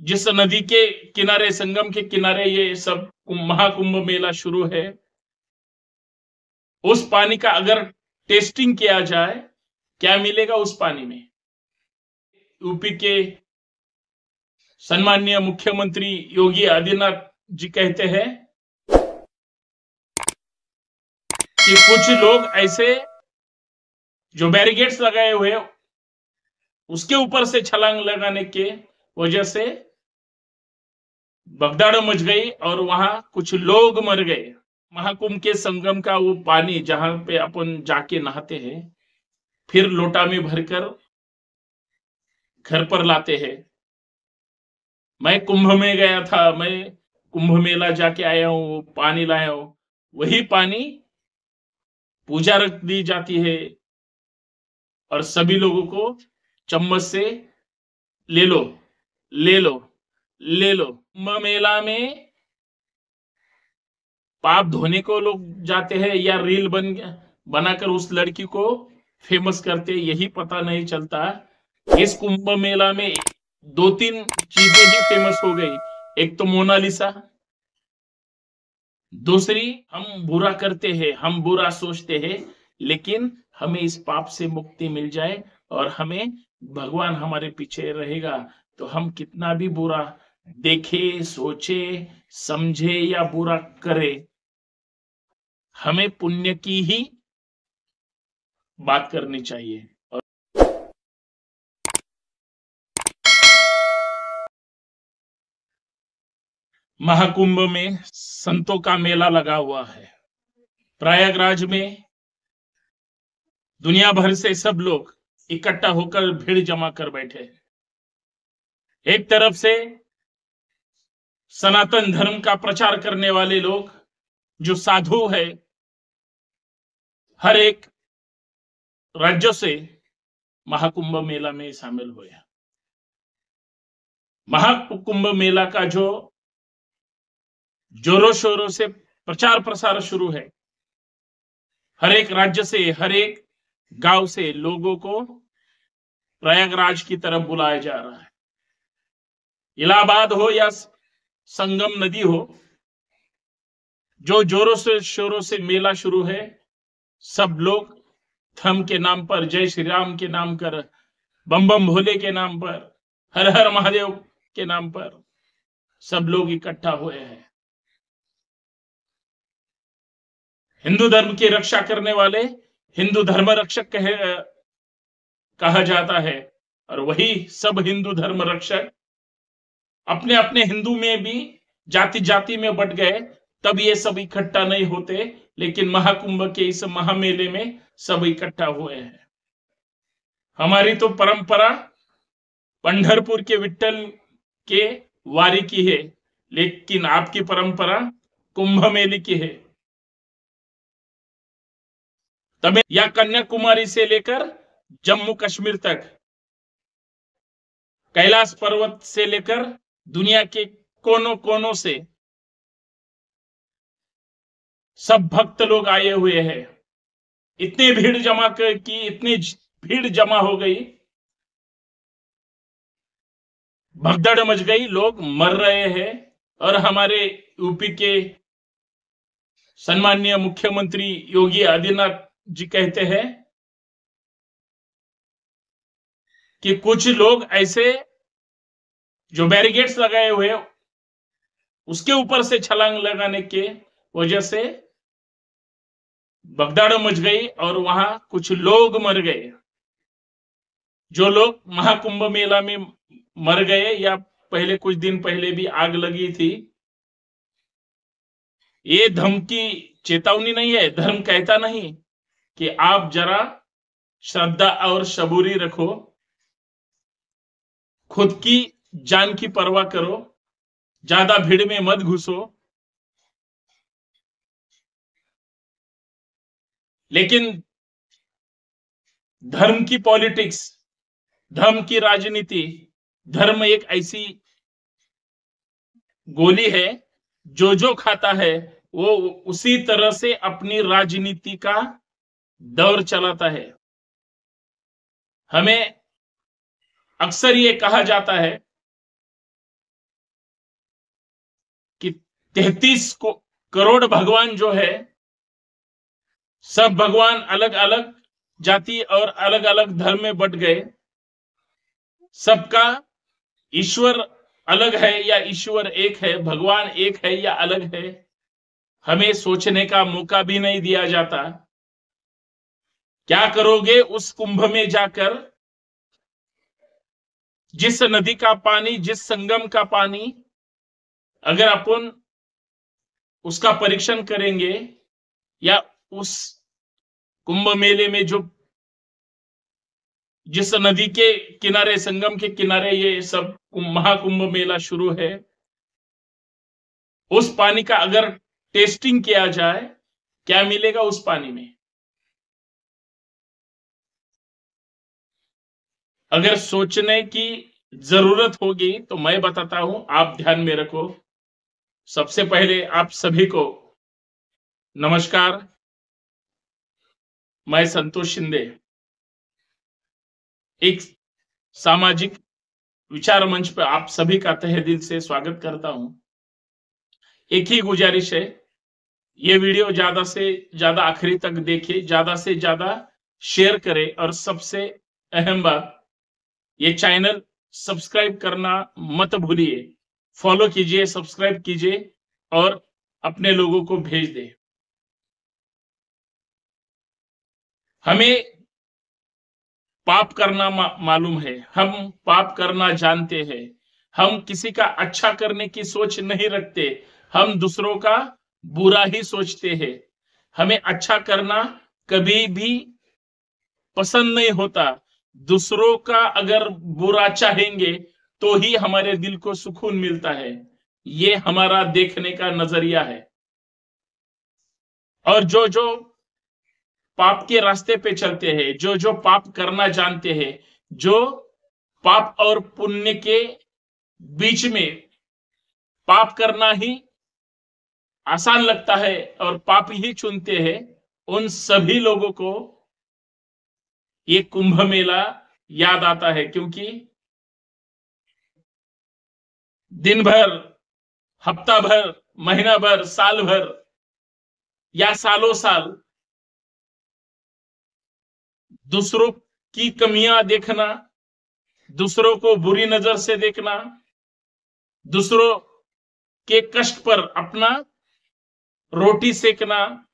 जिस नदी के किनारे, संगम के किनारे ये सब महाकुंभ मेला शुरू है, उस पानी का अगर टेस्टिंग किया जाए, क्या मिलेगा उस पानी में? यूपी के सम्माननीय मुख्यमंत्री योगी आदित्यनाथ जी कहते हैं कि कुछ लोग ऐसे जो बैरिकेड्स लगाए हुए उसके ऊपर से छलांग लगाने के वजह से भगदड़ मच गई और वहां कुछ लोग मर गए। महाकुंभ के संगम का वो पानी जहां पे अपन जाके नहाते हैं, फिर लोटा में भरकर घर पर लाते हैं। मैं कुंभ में गया था, मैं कुंभ मेला जाके आया हूं, पानी लाया हूं। वही पानी पूजा रख दी जाती है और सभी लोगों को चम्मच से ले लो, ले लो, ले लो। कुंभ मेला में पाप धोने को लोग जाते हैं या रील बनाकर उस लड़की को फेमस करते, यही पता नहीं चलता। इस कुंभ मेला में दो तीन चीजें ही फेमस हो गई। एक तो मोनालिसा, दूसरी हम बुरा करते हैं, हम बुरा सोचते हैं, लेकिन हमें इस पाप से मुक्ति मिल जाए और हमें भगवान हमारे पीछे रहेगा, तो हम कितना भी बुरा देखे, सोचे, समझे या बुरा करे, हमें पुण्य की ही बात करनी चाहिए। और महाकुंभ में संतों का मेला लगा हुआ है। प्रयागराज में दुनिया भर से सब लोग इकट्ठा होकर भीड़ जमा कर बैठे। एक तरफ से सनातन धर्म का प्रचार करने वाले लोग जो साधु है, हर एक राज्यों से महाकुंभ मेला में शामिल हुए। महाकुंभ मेला का जो जोरों शोरों से प्रचार प्रसार शुरू है, हर एक राज्य से, हर एक गांव से लोगों को प्रयागराज की तरफ बुलाया जा रहा है। इलाहाबाद हो या संगम नदी हो, जो जोरों से शोरों से मेला शुरू है, सब लोग धर्म के नाम पर, जय श्री राम के नाम पर, बम बम भोले के नाम पर, हर हर महादेव के नाम पर सब लोग इकट्ठा हुए हैं। हिंदू धर्म की रक्षा करने वाले हिंदू धर्म रक्षक कहा जाता है, और वही सब हिंदू धर्म रक्षक अपने अपने हिंदू में भी जाति जाति में बट गए, तब ये सब इकट्ठा नहीं होते, लेकिन महाकुंभ के इस महामेले में सब इकट्ठा हुए हैं। हमारी तो परंपरा पंढरपुर के विट्ठल के वारी की है, लेकिन आपकी परंपरा कुंभ मेले की है। तमिल या कन्याकुमारी से लेकर जम्मू कश्मीर तक, कैलाश पर्वत से लेकर दुनिया के कोनों कोनों से सब भक्त लोग आए हुए हैं। इतनी भीड़ इतनी भीड़ जमा हो गई, भगदड़ मच गई, लोग मर रहे हैं। और हमारे यूपी के सम्माननीय मुख्यमंत्री योगी आदित्यनाथ जी कहते हैं कि कुछ लोग ऐसे जो बैरिकेड्स लगाए हुए उसके ऊपर से छलांग लगाने के वजह से भगदड़ मच गई और वहां कुछ लोग मर गए। जो लोग महाकुंभ मेला में मर गए या पहले कुछ दिन पहले भी आग लगी थी, ये धर्म की चेतावनी नहीं है। धर्म कहता नहीं कि आप जरा श्रद्धा और सबूरी रखो, खुद की जान की परवाह करो, ज्यादा भीड़ में मत घुसो। लेकिन धर्म की पॉलिटिक्स, धर्म की राजनीति, धर्म एक ऐसी गोली है जो जो खाता है वो उसी तरह से अपनी राजनीति का दौर चलाता है। हमें अक्सर ये कहा जाता है 33 करोड़ भगवान जो है, सब भगवान अलग अलग जाति और अलग अलग धर्म में बट गए। सबका ईश्वर अलग है या ईश्वर एक है, भगवान एक है या अलग है, हमें सोचने का मौका भी नहीं दिया जाता। क्या करोगे उस कुंभ में जाकर? जिस नदी का पानी, जिस संगम का पानी अगर अपन उसका परीक्षण करेंगे, या उस कुंभ मेले में जो जिस नदी के किनारे, संगम के किनारे ये सब महाकुंभ मेला शुरू है, उस पानी का अगर टेस्टिंग किया जाए, क्या मिलेगा उस पानी में? अगर सोचने की जरूरत होगी तो मैं बताता हूं, आप ध्यान में रखो। सबसे पहले आप सभी को नमस्कार, मैं संतोष शिंदे, एक सामाजिक विचार मंच पर आप सभी का तहे दिल से स्वागत करता हूं। एक ही गुजारिश है, ये वीडियो ज्यादा से ज्यादा आखिरी तक देखिए, ज्यादा से ज्यादा शेयर करें, और सबसे अहम बात, ये चैनल सब्सक्राइब करना मत भूलिए। फॉलो कीजिए, सब्सक्राइब कीजिए और अपने लोगों को भेज दें। हमें पाप करना मालूम है, हम पाप करना जानते हैं, हम किसी का अच्छा करने की सोच नहीं रखते, हम दूसरों का बुरा ही सोचते हैं। हमें अच्छा करना कभी भी पसंद नहीं होता। दूसरों का अगर बुरा चाहेंगे तो ही हमारे दिल को सुकून मिलता है। ये हमारा देखने का नजरिया है। और जो जो पाप के रास्ते पे चलते हैं, जो जो पाप करना जानते हैं, जो पाप और पुण्य के बीच में पाप करना ही आसान लगता है और पाप ही चुनते हैं, उन सभी लोगों को ये कुंभ मेला याद आता है। क्योंकि दिन भर, हफ्ता भर, महीना भर, साल भर या सालों साल दूसरों की कमियां देखना, दूसरों को बुरी नजर से देखना, दूसरों के कष्ट पर अपना रोटी सेकना,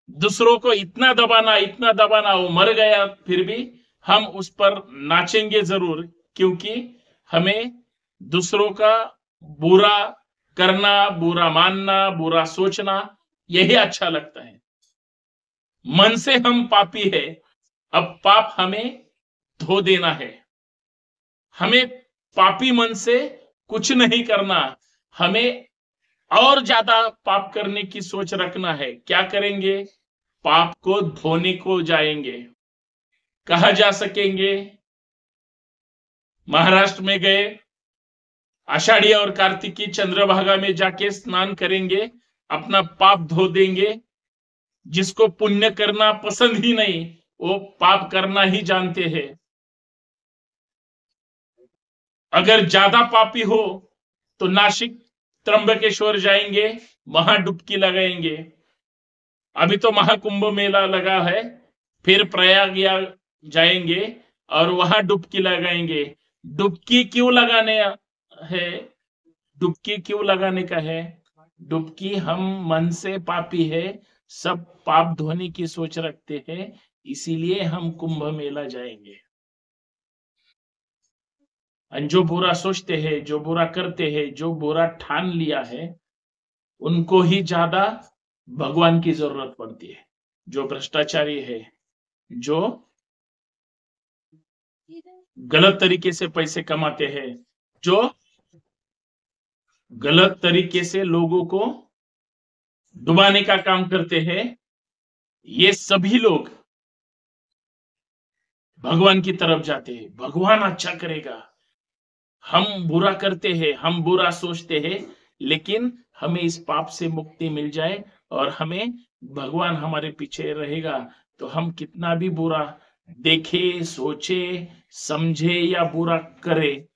दूसरों को इतना दबाना, वो मर गया फिर भी हम उस पर नाचेंगे जरूर, क्योंकि हमें दूसरों का बुरा करना, बुरा मानना, बुरा सोचना यही अच्छा लगता है। मन से हम पापी है, अब पाप हमें धो देना है। हमें पापी मन से कुछ नहीं करना, हमें और ज्यादा पाप करने की सोच रखना है। क्या करेंगे? पाप को धोने को जाएंगे। कहा जा सकेंगे? महाराष्ट्र में गए, आषाढ़ी और कार्तिकी चंद्रभागा में जाके स्नान करेंगे, अपना पाप धो देंगे। जिसको पुण्य करना पसंद ही नहीं, वो पाप करना ही जानते हैं। अगर ज्यादा पापी हो तो नासिक त्र्यंबकेश्वर जाएंगे, वहां डुबकी लगाएंगे। अभी तो महाकुंभ मेला लगा है, फिर प्रयाग जाएंगे और वहां डुबकी लगाएंगे। डुबकी क्यों लगाने है? डुबकी क्यों लगाने का है? डुबकी, हम मन से पापी है, सब पाप धोने की सोच रखते हैं, इसीलिए हम कुंभ मेला जाएंगे। जो बुरा सोचते हैं, जो बुरा करते हैं, जो बुरा ठान लिया है, उनको ही ज्यादा भगवान की जरूरत पड़ती है। जो भ्रष्टाचारी है, जो गलत तरीके से पैसे कमाते हैं, जो गलत तरीके से लोगों को डुबाने का काम करते हैं, ये सभी लोग भगवान की तरफ जाते हैं। भगवान अच्छा करेगा। हम बुरा करते हैं, हम बुरा सोचते हैं, लेकिन हमें इस पाप से मुक्ति मिल जाए और हमें भगवान हमारे पीछे रहेगा, तो हम कितना भी बुरा देखे, सोचे, समझे या बुरा करे,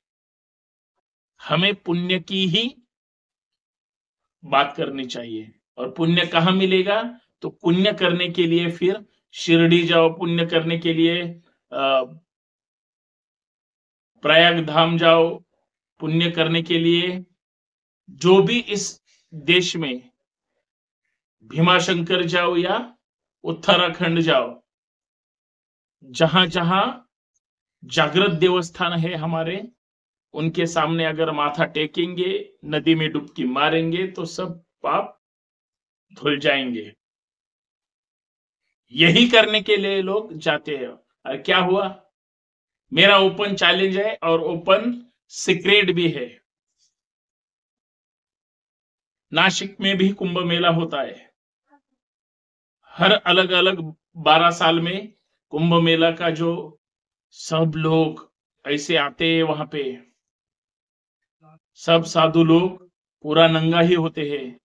हमें पुण्य की ही बात करनी चाहिए। और पुण्य कहाँ मिलेगा? तो पुण्य करने के लिए फिर शिरडी जाओ, पुण्य करने के लिए प्रयाग धाम जाओ, पुण्य करने के लिए जो भी इस देश में भीमाशंकर जाओ या उत्तराखंड जाओ, जहां जहां जागृत देवस्थान है हमारे, उनके सामने अगर माथा टेकेंगे, नदी में डुबकी मारेंगे तो सब पाप धुल जाएंगे। यही करने के लिए लोग जाते हैं। और क्या हुआ? मेरा ओपन चैलेंज है और ओपन सीक्रेट भी है। नासिक में भी कुंभ मेला होता है। हर अलग अलग 12 साल में कुंभ मेला का जो सब लोग ऐसे आते हैं वहां पे, सब साधु लोग पूरा नंगा ही होते हैं,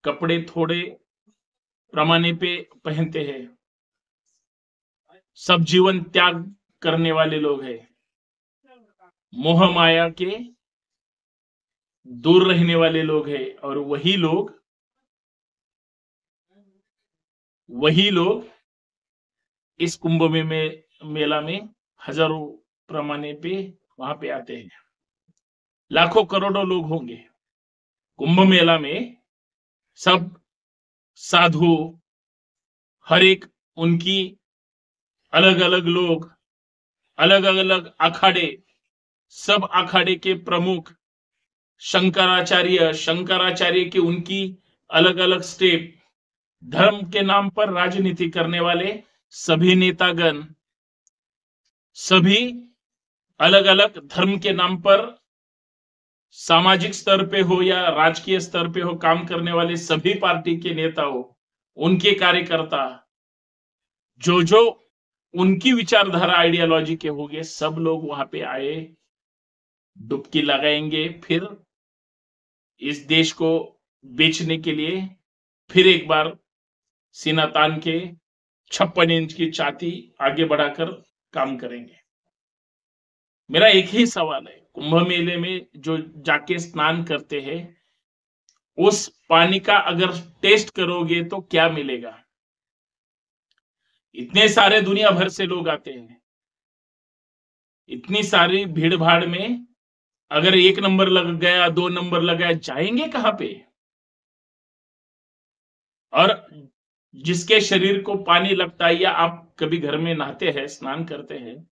कपड़े थोड़े पैमाने पे पहनते हैं, सब जीवन त्याग करने वाले लोग हैं, मोह माया के दूर रहने वाले लोग हैं। और वही लोग इस कुंभ मेला में हजारों पैमाने पे वहां पे आते हैं। लाखों करोड़ों लोग होंगे कुंभ मेला में। सब साधु, हर एक उनकी अलग अलग लोग, अलग अलग अखाड़े, सब अखाड़े के प्रमुख, शंकराचार्य की उनकी अलग अलग स्टेप, धर्म के नाम पर राजनीति करने वाले सभी नेतागण, सभी अलग अलग धर्म के नाम पर सामाजिक स्तर पे हो या राजकीय स्तर पे हो काम करने वाले सभी पार्टी के नेता हो, उनके कार्यकर्ता, जो उनकी विचारधारा आइडियोलॉजी के होंगे, सब लोग वहां पे आए, डुबकी लगाएंगे, फिर इस देश को बेचने के लिए फिर एक बार सीना तान के 56 इंच की छाती आगे बढ़ाकर काम करेंगे। मेरा एक ही सवाल है, कुंभ मेले में जो जाके स्नान करते हैं, उस पानी का अगर टेस्ट करोगे तो क्या मिलेगा? इतने सारे दुनिया भर से लोग आते हैं, इतनी सारी भीड़ भाड़ में अगर 1 नंबर लग गया, 2 नंबर लग गया, जाएंगे कहां पे? और जिसके शरीर को पानी लगता है, या आप कभी घर में नहाते हैं, स्नान करते हैं,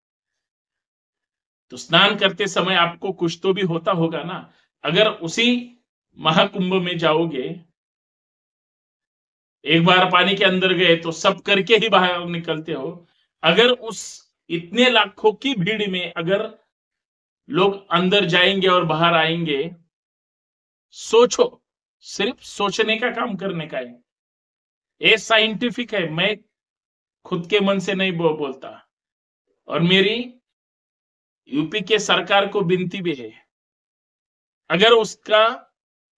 तो स्नान करते समय आपको कुछ तो भी होता होगा ना। अगर उसी महाकुंभ में जाओगे, एक बार पानी के अंदर गए तो सब करके ही बाहर निकलते हो। अगर उस इतने लाखों की भीड़ में अगर लोग अंदर जाएंगे और बाहर आएंगे, सोचो, सिर्फ सोचने का काम करने का है। ये साइंटिफिक है, मैं खुद के मन से नहीं बोलता। और मेरी यूपी के सरकार को विनती भी है, अगर उसका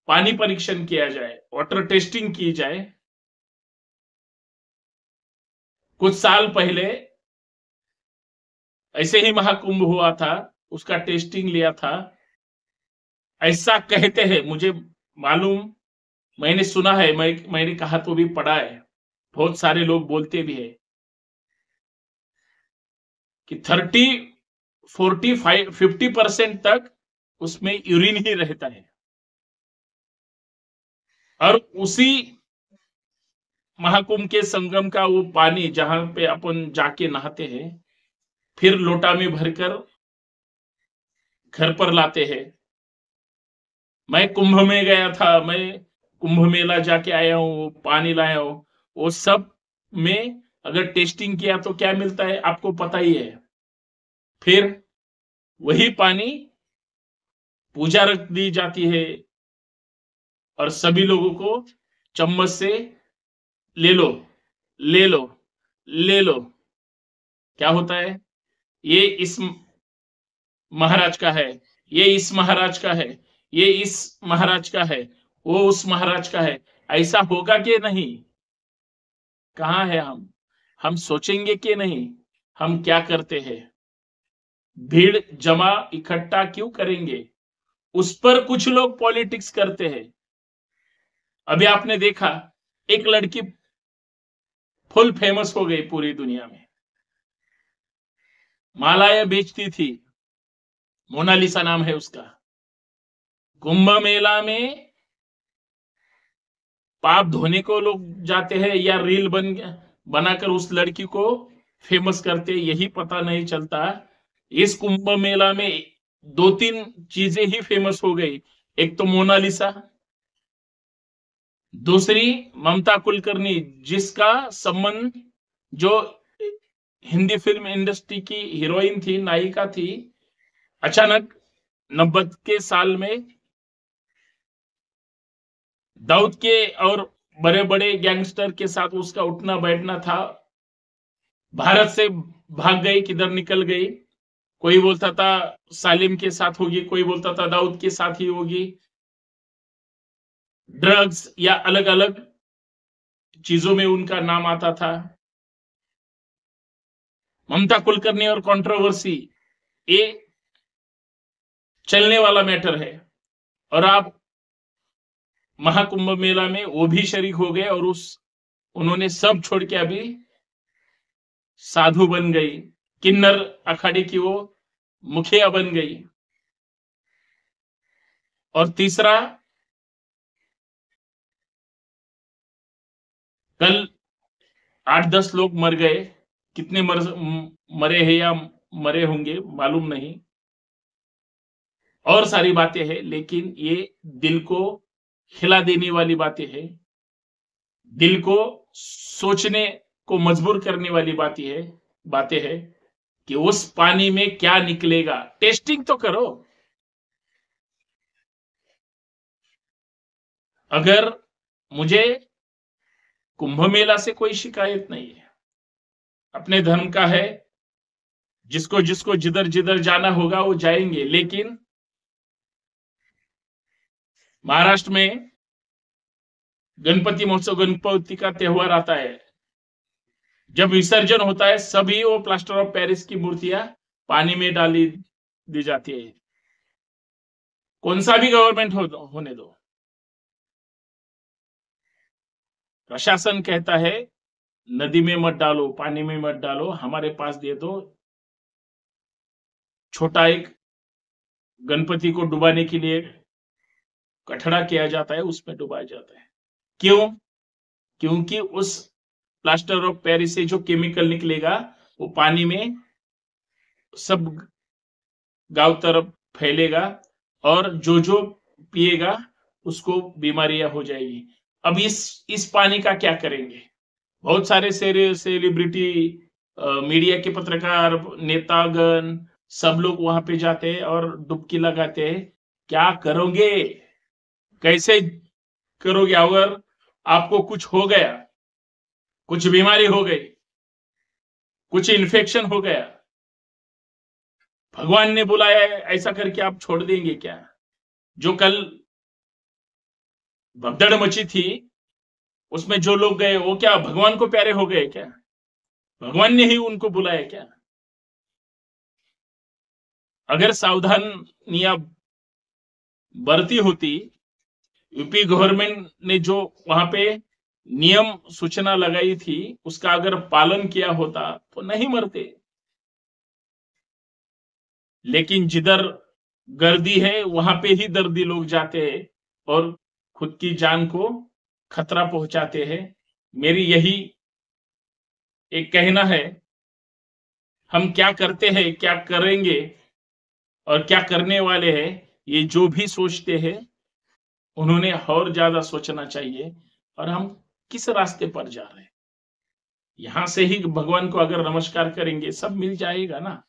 पानी परीक्षण किया जाए, वाटर टेस्टिंग की जाए। कुछ साल पहले ऐसे ही महाकुंभ हुआ था, उसका टेस्टिंग लिया था। ऐसा कहते हैं, मुझे मालूम, मैंने सुना है, मैंने कहा तो भी पढ़ा है, बहुत सारे लोग बोलते भी है कि 30, 45, 50% तक उसमें यूरिन ही रहता है। और उसी महाकुंभ के संगम का वो पानी जहां पे अपन जाके नहाते हैं, फिर लोटा में भरकर घर पर लाते हैं। मैं कुंभ में गया था, मैं कुंभ मेला जाके आया हूं, पानी लाया हूं। वो सब में अगर टेस्टिंग किया तो क्या मिलता है आपको पता ही है। फिर वही पानी पूजा रख दी जाती है और सभी लोगों को चम्मच से ले लो, ले लो, ले लो। क्या होता है? ये इस महाराज का है, ये इस महाराज का है, ये इस महाराज का है, वो उस महाराज का है। ऐसा होगा कि नहीं? कहाँ है हम सोचेंगे कि नहीं? हम क्या करते हैं? भीड़ जमा इकट्ठा क्यों करेंगे? उस पर कुछ लोग पॉलिटिक्स करते हैं। अभी आपने देखा एक लड़की फुल फेमस हो गई पूरी दुनिया में, मालाया बेचती थी, मोनालिसा नाम है उसका। कुंभ मेला में पाप धोने को लोग जाते हैं या रील बनाकर उस लड़की को फेमस करते, यही पता नहीं चलता। इस कुंभ मेला में दो तीन चीजें ही फेमस हो गई। एक तो मोनालिसा, दूसरी ममता कुलकर्णी, जिसका संबंध, जो हिंदी फिल्म इंडस्ट्री की हीरोइन थी, नायिका थी, अचानक 90 के साल में दाऊद के और बड़े बड़े गैंगस्टर के साथ उसका उठना बैठना था, भारत से भाग गई, किधर निकल गई। कोई बोलता था सालिम के साथ होगी, कोई बोलता था दाऊद के साथ ही होगी। ड्रग्स या अलग अलग चीजों में उनका नाम आता था। ममता कुलकर्णी और कंट्रोवर्सी, ये चलने वाला मैटर है। और आप महाकुंभ मेला में वो भी शरीक हो गए और उन्होंने सब छोड़ के अभी साधु बन गई, किन्नर अखाड़े की वो मुखिया बन गई। और तीसरा, कल 8-10 लोग मर गए, कितने मरे हैं या मरे होंगे मालूम नहीं, और सारी बातें हैं, लेकिन ये दिल को हिला देने वाली बातें हैं, दिल को सोचने को मजबूर करने वाली बातें हैं कि उस पानी में क्या निकलेगा। टेस्टिंग तो करो। अगर मुझे कुंभ मेला से कोई शिकायत नहीं है, अपने धर्म का है, जिसको जिसको जिधर जिधर जाना होगा वो जाएंगे। लेकिन महाराष्ट्र में गणपति महोत्सव, गणपति का त्योहार आता है, जब विसर्जन होता है सभी वो प्लास्टर ऑफ पेरिस की मूर्तियां पानी में डाली दी जाती है। कौन सा भी गवर्नमेंट होने दो, प्रशासन कहता है नदी में मत डालो, पानी में मत डालो, हमारे पास दे दो। छोटा एक गणपति को डुबाने के लिए कठड़ा किया जाता है, उसमें डुबाया जाता है। क्यों? क्योंकि उस प्लास्टर ऑफ पेरिस से जो केमिकल निकलेगा वो पानी में सब गांव तरफ फैलेगा और जो जो पिएगा उसको बीमारियां हो जाएगी। अब इस पानी का क्या करेंगे? बहुत सारे सेलिब्रिटी, मीडिया के पत्रकार, नेतागण, सब लोग वहां पे जाते हैं और डुबकी लगाते हैं। क्या करोगे? कैसे करोगे? अगर आपको कुछ हो गया, कुछ बीमारी हो गई, कुछ इन्फेक्शन हो गया, भगवान ने बुलाया है ऐसा करके आप छोड़ देंगे क्या? जो कल भगदड़ मची थी उसमें जो लोग गए वो क्या भगवान को प्यारे हो गए क्या? भगवान ने ही उनको बुलाया क्या? अगर सावधानियां बरती होती, यूपी गवर्नमेंट ने जो वहां पे नियम सूचना लगाई थी उसका अगर पालन किया होता तो नहीं मरते। लेकिन जिधर गर्दी है वहां पे ही दर्दी लोग जाते हैं और खुद की जान को खतरा पहुंचाते हैं। मेरी यही एक कहना है, हम क्या करते हैं, क्या करेंगे और क्या करने वाले हैं, ये जो भी सोचते हैं उन्होंने और ज्यादा सोचना चाहिए। और हम किस रास्ते पर जा रहे हैं, यहां से ही भगवान को अगर नमस्कार करेंगे सब मिल जाएगा ना।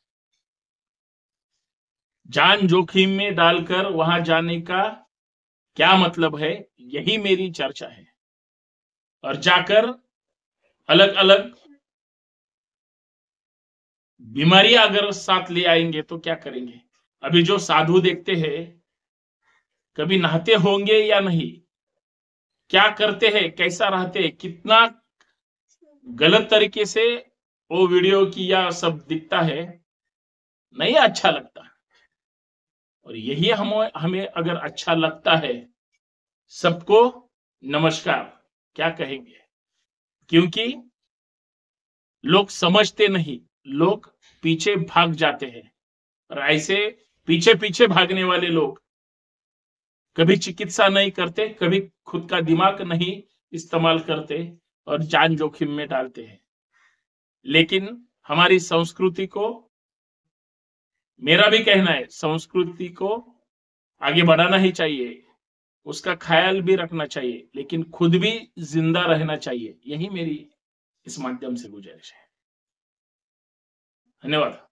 जान जोखिम में डालकर वहां जाने का क्या मतलब है, यही मेरी चर्चा है। और जाकर अलग अलग बीमारियां अगर साथ ले आएंगे तो क्या करेंगे? अभी जो साधु देखते हैं, कभी नहाते होंगे या नहीं, क्या करते हैं, कैसा रहते हैं, कितना गलत तरीके से वो वीडियो की या सब दिखता है, नहीं अच्छा लगता। और यही हमें अगर अच्छा लगता है सबको नमस्कार क्या कहेंगे, क्योंकि लोग समझते नहीं, लोग पीछे भाग जाते हैं। और ऐसे पीछे पीछे भागने वाले लोग कभी चिकित्सा नहीं करते, कभी खुद का दिमाग नहीं इस्तेमाल करते और जान जोखिम में डालते हैं। लेकिन हमारी संस्कृति को, मेरा भी कहना है, संस्कृति को आगे बढ़ाना ही चाहिए, उसका ख्याल भी रखना चाहिए, लेकिन खुद भी जिंदा रहना चाहिए। यही मेरी इस माध्यम से गुजारिश है। धन्यवाद।